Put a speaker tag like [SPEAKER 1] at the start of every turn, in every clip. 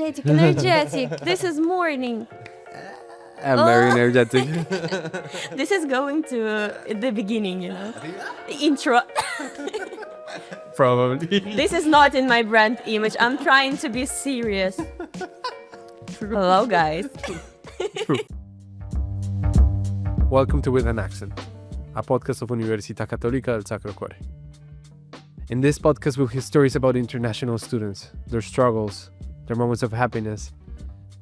[SPEAKER 1] Energetic. This is morning.
[SPEAKER 2] I'm very energetic.
[SPEAKER 1] This is going to the beginning, The intro.
[SPEAKER 2] Probably.
[SPEAKER 1] This is not in my brand image. I'm trying to be serious. Hello, guys.
[SPEAKER 2] Welcome to With an Accent, a podcast of Università, Cattolica, Sacro, Cuore. In this podcast, we'll hear stories about international students, their struggles, their moments of happiness,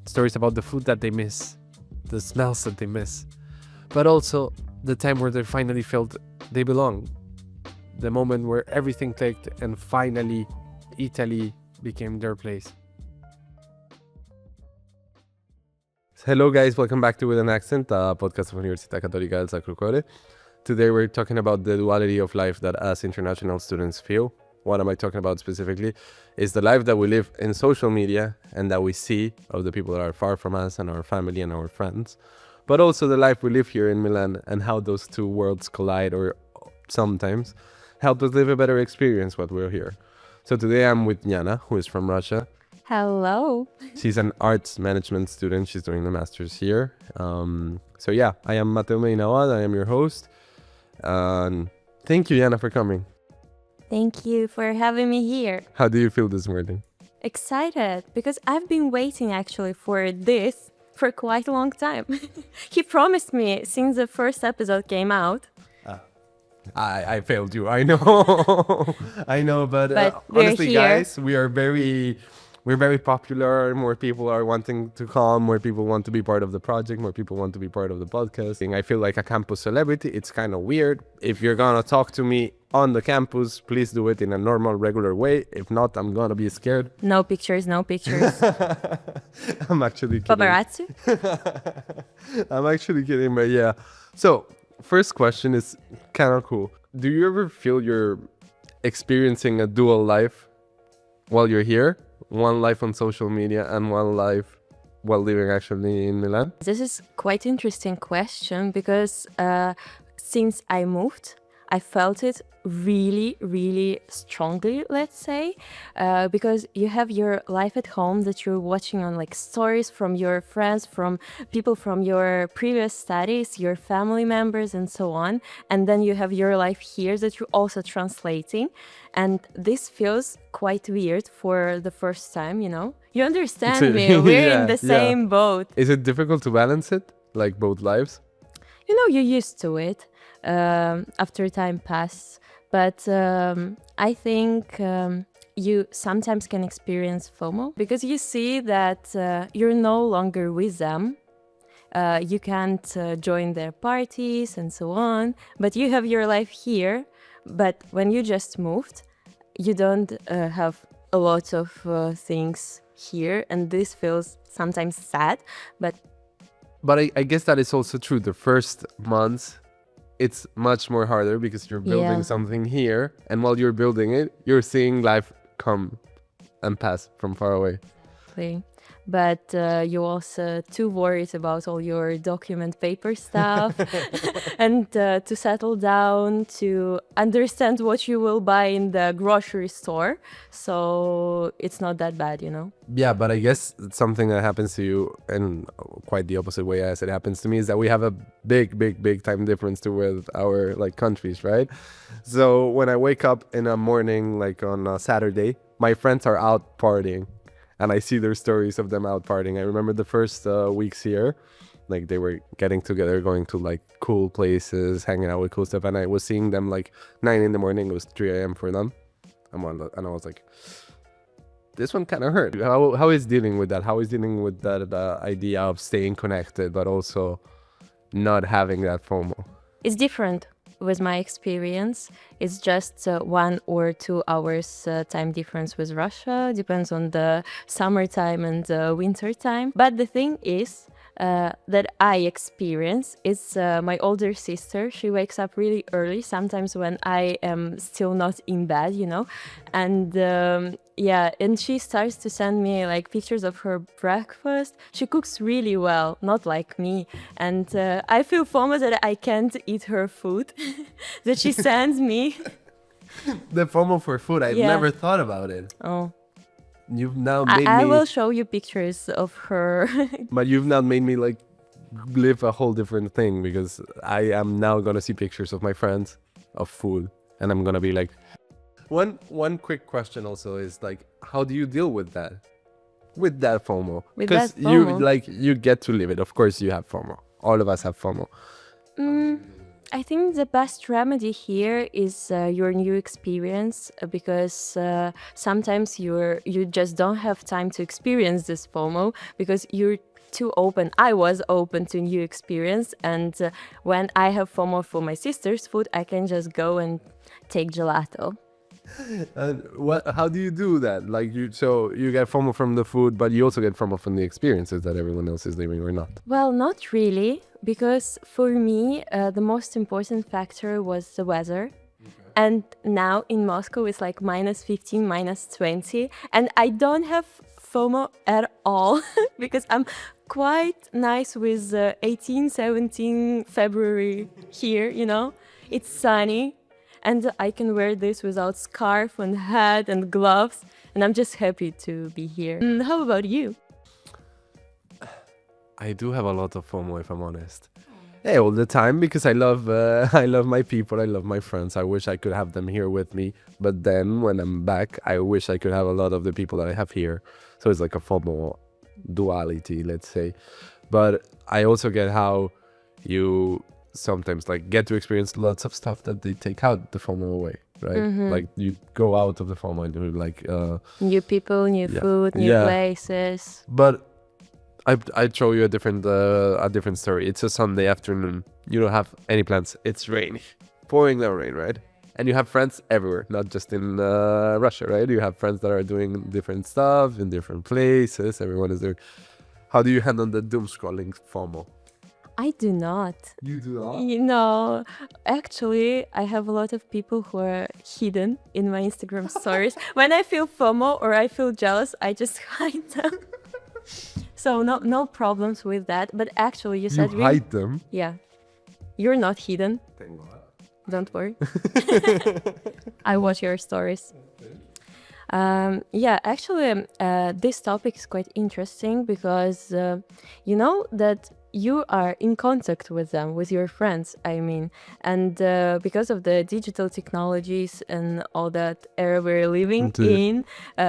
[SPEAKER 2] stories about the food that they miss, the smells that they miss, but also the time where they finally felt they belong, the moment where everything clicked and finally Italy became their place. Hello guys, welcome back to With an Accent, a podcast of Università Cattolica del Sacro Cuore. Today we're talking about the duality of life that us international students feel. What am I talking about specifically? Is the life that we live in social media and that we see of the people that are far from us and our family and our friends, but also the life we live here in Milan and how those two worlds collide or sometimes help us live a better experience while we're here. So today I'm with Iana, who is from Russia.
[SPEAKER 1] Hello.
[SPEAKER 2] She's an arts management student. She's doing the master's here. So yeah, I am Matteo Mainawad. I am your host. Thank you, Iana, for coming.
[SPEAKER 1] Thank you for having me here.
[SPEAKER 2] How do you feel this morning?
[SPEAKER 1] Excited because I've been waiting actually for this for quite a long time. He promised me since the first episode came out.
[SPEAKER 2] I failed you. I know. I know, but honestly,
[SPEAKER 1] here.
[SPEAKER 2] guys, we're very popular. More people are wanting to come. More people want to be part of the project. More people want to be part of the podcast. I feel like a campus celebrity. It's kind of weird. If you're gonna talk to me on the campus, please do it in a normal, regular way. If not, I'm gonna be scared.
[SPEAKER 1] No pictures, no pictures.
[SPEAKER 2] I'm actually kidding.
[SPEAKER 1] Paparazzi?
[SPEAKER 2] I'm actually kidding, but yeah. So, first question is kind of cool. Do you ever feel you're experiencing a dual life while you're here? One life on social media and one life while living actually in Milan?
[SPEAKER 1] This is quite interesting question because since I moved, I felt it really, really strongly, let's say, because you have your life at home that you're watching on like stories from your friends, from people from your previous studies, your family members and so on. And then you have your life here that you're also translating. And this feels quite weird for the first time, You understand me, we're in the same boat.
[SPEAKER 2] Is it difficult to balance it, like both lives?
[SPEAKER 1] You're used to it after time passes. But I think you sometimes can experience FOMO because you see that you're no longer with them. You can't join their parties and so on. But you have your life here. But when you just moved, you don't have a lot of things here. And this feels sometimes sad. But
[SPEAKER 2] I guess that is also true. The first months, it's much more harder because you're building something here. And while you're building it, you're seeing life come and pass from far away.
[SPEAKER 1] But you're also too worried about all your document paper stuff and to settle down, to understand what you will buy in the grocery store. So it's not that bad,
[SPEAKER 2] Yeah, but I guess something that happens to you in quite the opposite way as it happens to me is that we have a big time difference to with our countries, right? So when I wake up in a morning, like on a Saturday, my friends are out partying. And I see their stories of them out partying. I remember the first weeks here, they were getting together, going to cool places, hanging out with cool stuff. And I was seeing them 9 in the morning. It was 3 a.m. for them. And I was like, this one kind of hurt. How is dealing with that? How is dealing with that idea of staying connected, but also not having that FOMO?
[SPEAKER 1] It's different. With my experience, it's just 1 or 2 hours time difference with Russia. Depends on the summertime and winter time. But the thing is that I experience is my older sister. She wakes up really early, sometimes when I am still not in bed, And and she starts to send me pictures of her breakfast. She cooks really well, not like me. And I feel FOMO that I can't eat her food that she sends me.
[SPEAKER 2] The FOMO for food, I've never thought about it.
[SPEAKER 1] Oh.
[SPEAKER 2] You've now made
[SPEAKER 1] I
[SPEAKER 2] me,
[SPEAKER 1] will show you pictures of her.
[SPEAKER 2] but you've now made me like live a whole different thing, because I am now gonna see pictures of my friends of food, and I'm gonna be like, one quick question also is like, how do you deal with that FOMO?
[SPEAKER 1] With
[SPEAKER 2] Because
[SPEAKER 1] that
[SPEAKER 2] you
[SPEAKER 1] FOMO?
[SPEAKER 2] like, you get to live it. Of course, you have FOMO. All of us have FOMO.
[SPEAKER 1] I think the best remedy here is your new experience, because sometimes you just don't have time to experience this FOMO because you're too open. I was open to new experience, and when I have FOMO for my sister's food, I can just go and take gelato.
[SPEAKER 2] And how do you do that? Like, so you get FOMO from the food, but you also get FOMO from the experiences that everyone else is living, or not?
[SPEAKER 1] Well, not really, because for me, the most important factor was the weather. And now in Moscow, it's like -15, -20. And I don't have FOMO at all because I'm quite nice with 18, 17 February here, you know? It's sunny. And I can wear this without scarf and hat and gloves. And I'm just happy to be here. How about you?
[SPEAKER 2] I do have a lot of FOMO, if I'm honest. Yeah, all the time, because I love I love my people, I love my friends. I wish I could have them here with me, but then when I'm back, I wish I could have a lot of the people that I have here. So it's like a FOMO duality, let's say. But I also get how you sometimes like get to experience lots of stuff that they take out the FOMO away, right? Like you go out of the FOMO and do like
[SPEAKER 1] New people, new food, new places.
[SPEAKER 2] But I'd show you a different story. It's a Sunday afternoon. You don't have any plans. It's rainy, pouring down rain, right? And you have friends everywhere, not just in Russia, right? You have friends that are doing different stuff in different places. Everyone is doing. How do you handle the doom scrolling FOMO?
[SPEAKER 1] I do not.
[SPEAKER 2] You do not?
[SPEAKER 1] You know, actually, I have a lot of people who are hidden in my Instagram stories. When I feel FOMO or I feel jealous, I just hide them. So no problems with that. But actually, you said
[SPEAKER 2] You hide them?
[SPEAKER 1] Yeah. You're not hidden.
[SPEAKER 2] Thank God.
[SPEAKER 1] Don't worry. I watch your stories. Yeah, actually, this topic is quite interesting because you know that you are in contact with them, with your friends, I mean. And because of the digital technologies and all that era we're living in,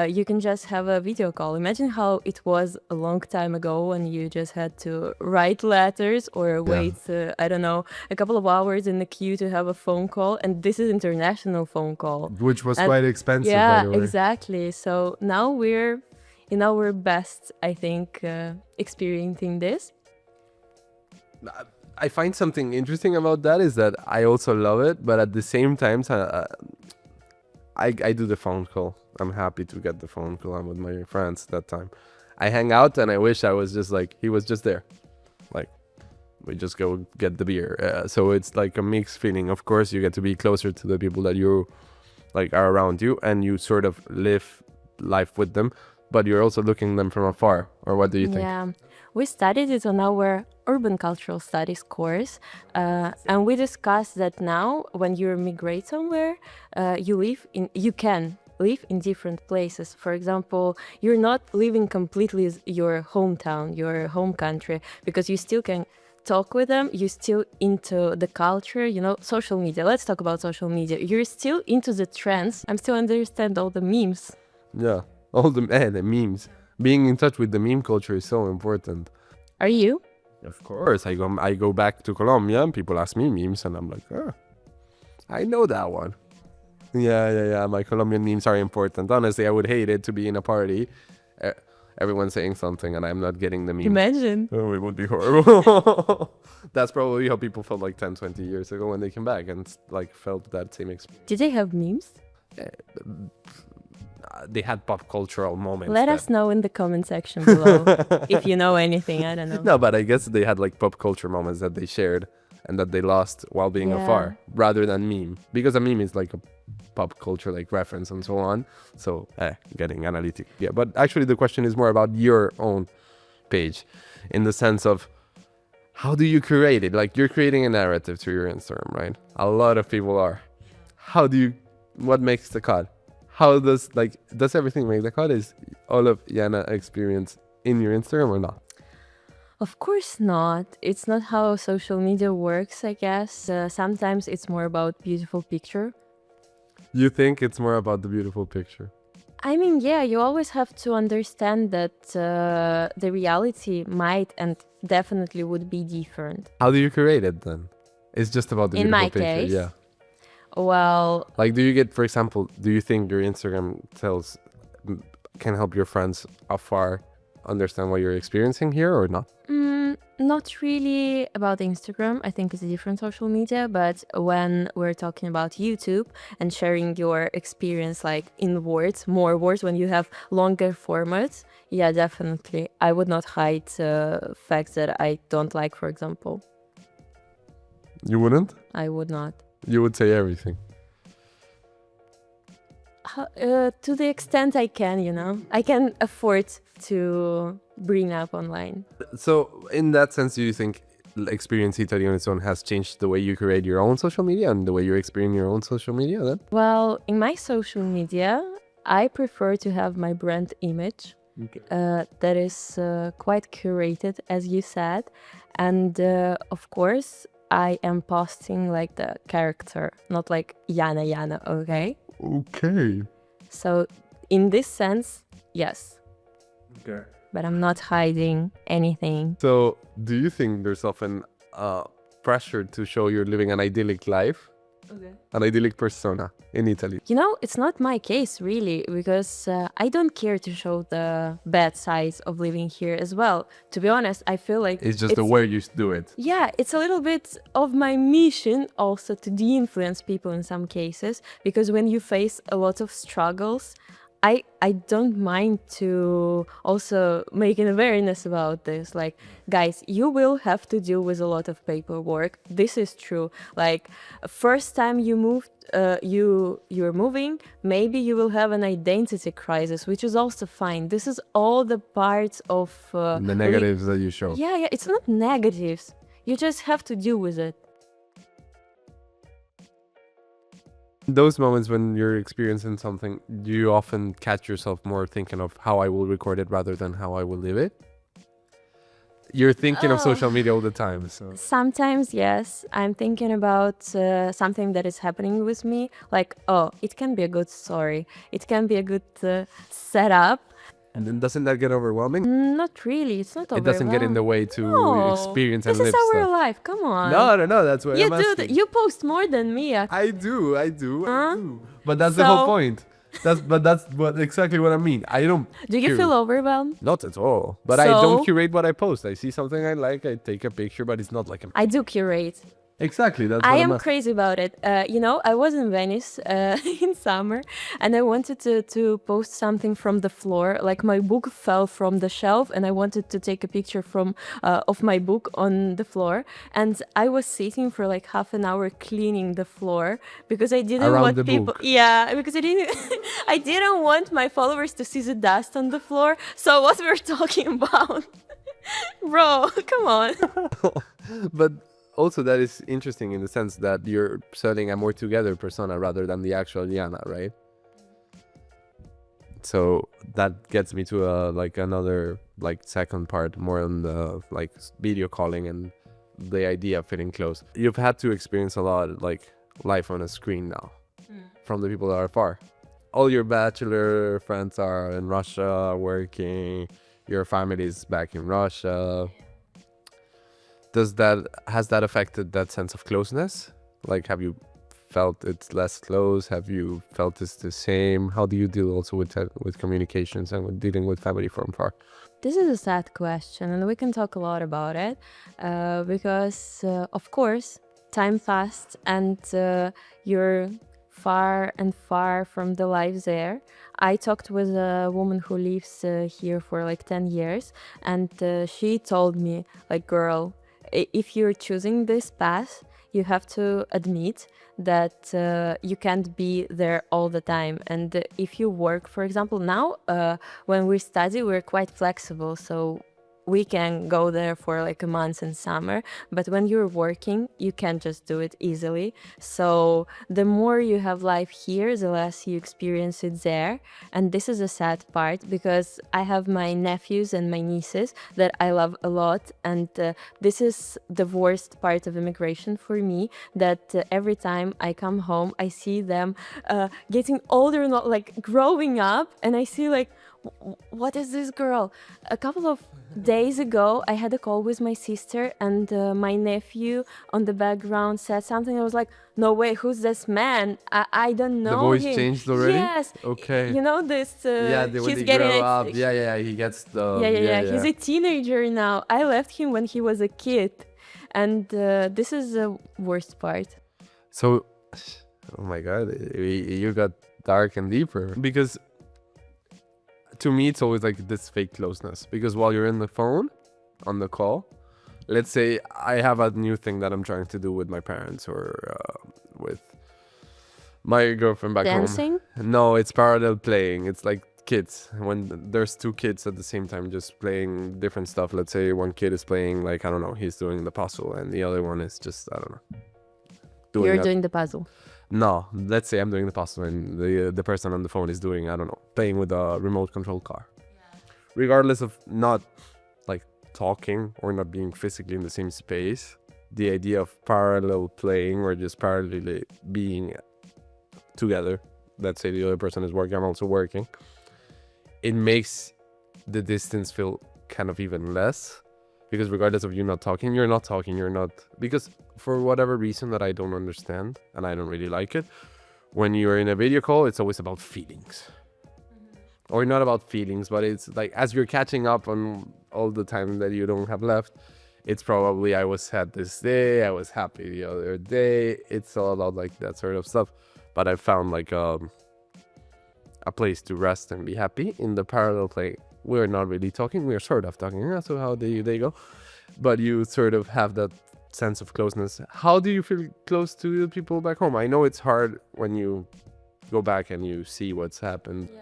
[SPEAKER 1] you can just have a video call. Imagine how it was a long time ago when you just had to write letters or wait, I don't know, a couple of hours in the queue to have a phone call. And this is international phone call.
[SPEAKER 2] Which was quite expensive,
[SPEAKER 1] yeah,
[SPEAKER 2] by the way.
[SPEAKER 1] Exactly. So now we're in our best, I think, experiencing this.
[SPEAKER 2] I find something interesting about that is that I also love it, but at the same time, I do the phone call. I'm happy to get the phone call. I'm with my friends that time. I hang out and I wish I was just like, he was just there. Like, we just go get the beer. So it's like a mixed feeling. Of course, you get to be closer to the people that you like are around you, and you sort of live life with them, but you're also looking at them from afar. Or what do you think?
[SPEAKER 1] Yeah. We studied it on our urban cultural studies course, and we discussed that now when you migrate somewhere, you can live in different places. For example, you're not living completely your hometown, your home country, because you still can talk with them, you're still into the culture, you know, social media. Let's talk about social media. You're still into the trends. I'm still understand all the memes.
[SPEAKER 2] Yeah, all the memes. Being in touch with the meme culture is so important.
[SPEAKER 1] Are you?
[SPEAKER 2] Of course, I go back to Colombia and people ask me memes and I'm like, I know that one. Yeah. My Colombian memes are important. Honestly, I would hate it to be in a party, everyone's saying something and I'm not getting the meme.
[SPEAKER 1] Imagine.
[SPEAKER 2] Oh, it would be horrible. That's probably how people felt like 10, 20 years ago when they came back and like felt that same experience.
[SPEAKER 1] Did they have memes?
[SPEAKER 2] They had pop cultural moments.
[SPEAKER 1] Let us know in the comment section below if you know anything. I don't know.
[SPEAKER 2] No, but I guess they had like pop culture moments that they shared and that they lost while being afar, rather than meme. Because a meme is like a pop culture like reference and so on. So, getting analytic. Yeah, but actually the question is more about your own page, in the sense of how do you curate it? Like, you're creating a narrative to your Instagram, right? A lot of people are. What makes the cut? how does everything make the cut? Is all of Iana experience in your Instagram or not?
[SPEAKER 1] Of course not. It's not how social media works, I guess. Sometimes it's more about beautiful picture.
[SPEAKER 2] You think it's more about the beautiful picture?
[SPEAKER 1] I mean, yeah, you always have to understand that the reality might and definitely would be different.
[SPEAKER 2] How do you create it then? It's just about the
[SPEAKER 1] In
[SPEAKER 2] beautiful
[SPEAKER 1] my
[SPEAKER 2] picture,
[SPEAKER 1] case,
[SPEAKER 2] yeah.
[SPEAKER 1] well,
[SPEAKER 2] Like, do you get, for example, do you think your Instagram can help your friends afar understand what you're experiencing here or not?
[SPEAKER 1] not really about Instagram. I think it's a different social media, but when we're talking about YouTube and sharing your experience like in words, more words, when you have longer formats, yeah, definitely. I would not hide facts that I don't like, for example.
[SPEAKER 2] You wouldn't?
[SPEAKER 1] I would not.
[SPEAKER 2] You would say everything.
[SPEAKER 1] To the extent I can, I can afford to bring up online.
[SPEAKER 2] So, in that sense, do you think Experience Italy on its own has changed the way you create your own social media and the way you experience your own social media then?
[SPEAKER 1] Well, in my social media, I prefer to have my brand image that is quite curated, as you said. And of course, I am posting like the character, not like Yana, okay?
[SPEAKER 2] Okay.
[SPEAKER 1] So in this sense, yes.
[SPEAKER 2] Okay.
[SPEAKER 1] But I'm not hiding anything.
[SPEAKER 2] So, do you think there's often pressure to show you're living an idyllic life, an idyllic persona in Italy?
[SPEAKER 1] It's not my case really, because I don't care to show the bad sides of living here as well. To be honest, I feel like
[SPEAKER 2] It's just the way you do it.
[SPEAKER 1] yeah, it's a little bit of my mission also to de-influence people in some cases, because when you face a lot of struggles, I don't mind to also make an awareness about this. Like, guys, you will have to deal with a lot of paperwork. This is true. Like, first time you moved, you're moving, maybe you will have an identity crisis, which is also fine. This is all the parts of
[SPEAKER 2] The negatives that you show.
[SPEAKER 1] yeah, it's not negatives. You just have to deal with it.
[SPEAKER 2] Those moments when you're experiencing something, do you often catch yourself more thinking of how I will record it rather than how I will live it? You're thinking of social media all the time. So
[SPEAKER 1] Sometimes, yes, I'm thinking about something that is happening with me. Like, oh, it can be a good story. It can be a good setup.
[SPEAKER 2] and then doesn't that get overwhelming?
[SPEAKER 1] Not really. It's not
[SPEAKER 2] It doesn't get in the way to experience and
[SPEAKER 1] This
[SPEAKER 2] live
[SPEAKER 1] is our
[SPEAKER 2] stuff.
[SPEAKER 1] life. Come on.
[SPEAKER 2] No, that's what
[SPEAKER 1] You
[SPEAKER 2] I'm
[SPEAKER 1] do
[SPEAKER 2] asking.
[SPEAKER 1] you post more than me.
[SPEAKER 2] I do.
[SPEAKER 1] Huh?
[SPEAKER 2] But that's the whole
[SPEAKER 1] So-
[SPEAKER 2] point. That's exactly what I mean. I don't.
[SPEAKER 1] Do you feel overwhelmed?
[SPEAKER 2] Not at all. But I don't
[SPEAKER 1] So?
[SPEAKER 2] curate what I post. I see something I like, I take a picture, but it's not like a...
[SPEAKER 1] I do curate.
[SPEAKER 2] Exactly. That's
[SPEAKER 1] I
[SPEAKER 2] what I'm
[SPEAKER 1] am crazy about it. I was in Venice in summer, and I wanted to post something from the floor. Like, my book fell from the shelf, and I wanted to take a picture of my book on the floor. And I was sitting for like half an hour cleaning the floor because I didn't
[SPEAKER 2] Around
[SPEAKER 1] want
[SPEAKER 2] the
[SPEAKER 1] people.
[SPEAKER 2] book.
[SPEAKER 1] Yeah, because I didn't want my followers to see the dust on the floor. So what we're talking about, bro? Come on.
[SPEAKER 2] But also that is interesting in the sense that you're selling a more together persona rather than the actual Iana, right? So that gets me to another second part, more on the video calling and the idea of fitting close. You've had to experience a lot life on a screen now from the people that are far. All your bachelor friends are in Russia working, your family is back in Russia. Has that affected that sense of closeness? Like, have you felt it's less close? Have you felt it's the same? How do you deal also with communications and with dealing with family from far?
[SPEAKER 1] This is a sad question, and we can talk a lot about it because, of course, time passed and you're far and far from the life there. I talked with a woman who lives here for like 10 years, and she told me, like, girl, if you're choosing this path, you have to admit that you can't be there all the time. And if you work, for example, now when we study, we're quite flexible. So we can go there for like a month in summer, but when you're working, you can't just do it easily. So the more you have life here, the less you experience it there. And this is a sad part because I have my nephews and my nieces that I love a lot. And this is the worst part of immigration for me, that every time I come home, I see them getting older, not like growing up, and I see like, what is this girl? A couple of days ago, I had a call with my sister, and my nephew on the background said something. I was like, no way, who's this man? I don't know
[SPEAKER 2] The voice
[SPEAKER 1] him.
[SPEAKER 2] changed already?
[SPEAKER 1] Yes.
[SPEAKER 2] Okay.
[SPEAKER 1] You know this?
[SPEAKER 2] When
[SPEAKER 1] he's
[SPEAKER 2] they
[SPEAKER 1] getting
[SPEAKER 2] grow up. Yeah, he gets the...
[SPEAKER 1] yeah. He's a teenager now. I left him when he was a kid. And this is the worst part.
[SPEAKER 2] So, oh my God, you got dark and deeper. Because to me, it's always like this fake closeness. Because while you're in the phone, on the call, let's say I have a new thing that I'm trying to do with my parents or with my girlfriend back
[SPEAKER 1] Dancing?
[SPEAKER 2] home. No, it's parallel playing. It's like kids. When there's two kids at the same time just playing different stuff. Let's say one kid is playing, like, I don't know, he's doing the puzzle, and the other one is just, I don't know.
[SPEAKER 1] Doing the puzzle.
[SPEAKER 2] No, let's say I'm doing the puzzle and the person on the phone is doing, I don't know, playing with a remote control car. Yeah. Regardless of not like talking or not being physically in the same space, the idea of parallel playing or just parallelly being together, let's say the other person is working, I'm also working, it makes the distance feel kind of even less. Because regardless of you not talking, you're not talking, because for whatever reason that I don't understand and I don't really like it, when you're in a video call, it's always about feelings. Mm-hmm. Or not about feelings, but it's like as you're catching up on all the time that you don't have left, it's probably I was sad this day, I was happy the other day. It's all about like that sort of stuff. But I found like a place to rest and be happy in the parallel play. We're not really talking, we're sort of talking, so how do they go? But you sort of have that sense of closeness. How do you feel close to the people back home? I know it's hard when you go back and you see what's happened. Yeah.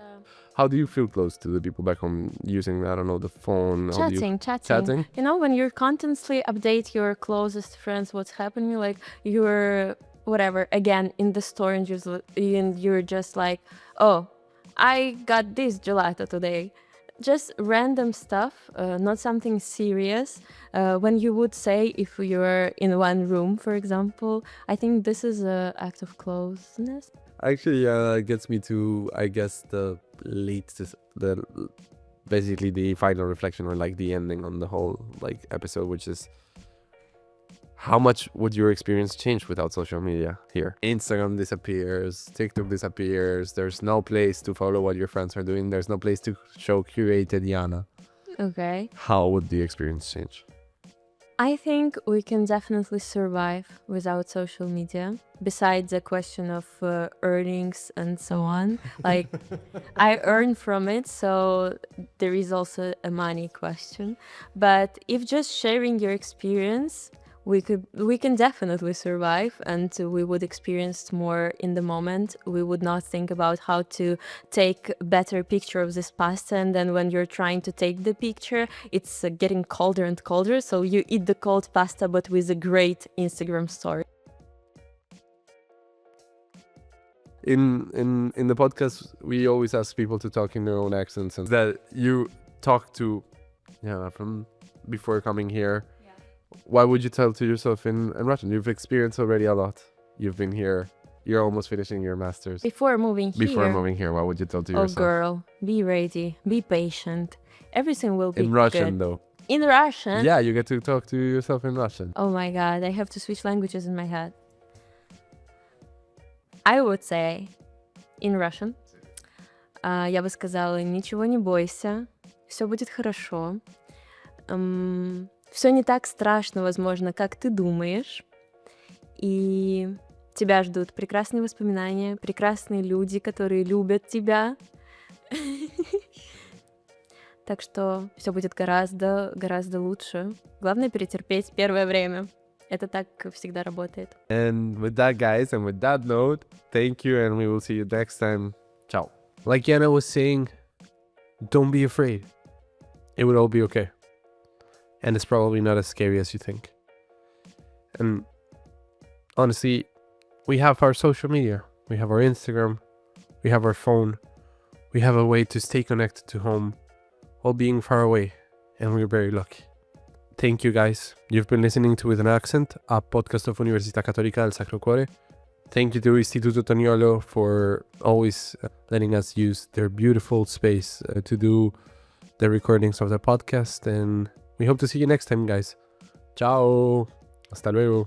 [SPEAKER 2] How do you feel close to the people back home using, I don't know, the phone?
[SPEAKER 1] Chatting. You know, when you constantly update your closest friends what's happening, like you're, whatever, again, in the store and you're just like, oh, I got this gelato today. Just random stuff, not something serious. When you would say if you're in one room, for example, I think this is an act of closeness.
[SPEAKER 2] Actually, it gets me to, I guess, basically the final reflection or like the ending on the whole like episode, which is how much would your experience change without social media here? Instagram disappears, TikTok disappears, there's no place to follow what your friends are doing, there's no place to show curated Iana.
[SPEAKER 1] Okay.
[SPEAKER 2] How would the experience change?
[SPEAKER 1] I think we can definitely survive without social media, besides the question of earnings and so on. Like, I earn from it, so there is also a money question. But if just sharing your experience, we can definitely survive, and we would experience more in the moment. We would not think about how to take a better picture of this pasta, and then when you're trying to take the picture, it's getting colder and colder, so you eat the cold pasta but with a great Instagram story.
[SPEAKER 2] In the podcast, we always ask people to talk in their own accents, and that you talk to from before coming here. Why would you tell to yourself in Russian? You've experienced already a lot. You've been here. You're almost finishing your master's.
[SPEAKER 1] Before moving here,
[SPEAKER 2] what would you tell to yourself?
[SPEAKER 1] Oh, girl, be ready. Be patient. Everything will be
[SPEAKER 2] in Russian,
[SPEAKER 1] good.
[SPEAKER 2] Though.
[SPEAKER 1] In Russian?
[SPEAKER 2] Yeah, you get to talk to yourself in Russian.
[SPEAKER 1] Oh my God, I have to switch languages in my head. I would say in Russian. Я бы сказала, ничего не бойся. Все будет хорошо. Все не так страшно, возможно, как ты думаешь. И тебя ждут прекрасные воспоминания, прекрасные люди, которые любят тебя. Так что все будет гораздо, гораздо лучше. Главное перетерпеть первое время. Это так всегда работает.
[SPEAKER 2] And with that, guys, and with that note, thank you, and we will see you next time. Ciao. Like Iana was saying, don't be afraid. It will all be okay. and it's probably not as scary as you think. And honestly, we have our social media, we have our Instagram, we have our phone, we have a way to stay connected to home while being far away, and we're very lucky. Thank you guys. You've been listening to With an Accent, a podcast of Università Cattolica del Sacro Cuore. Thank you to Istituto Toniolo for always letting us use their beautiful space to do the recordings of the podcast, and we hope to see you next time, guys. Ciao. Hasta luego.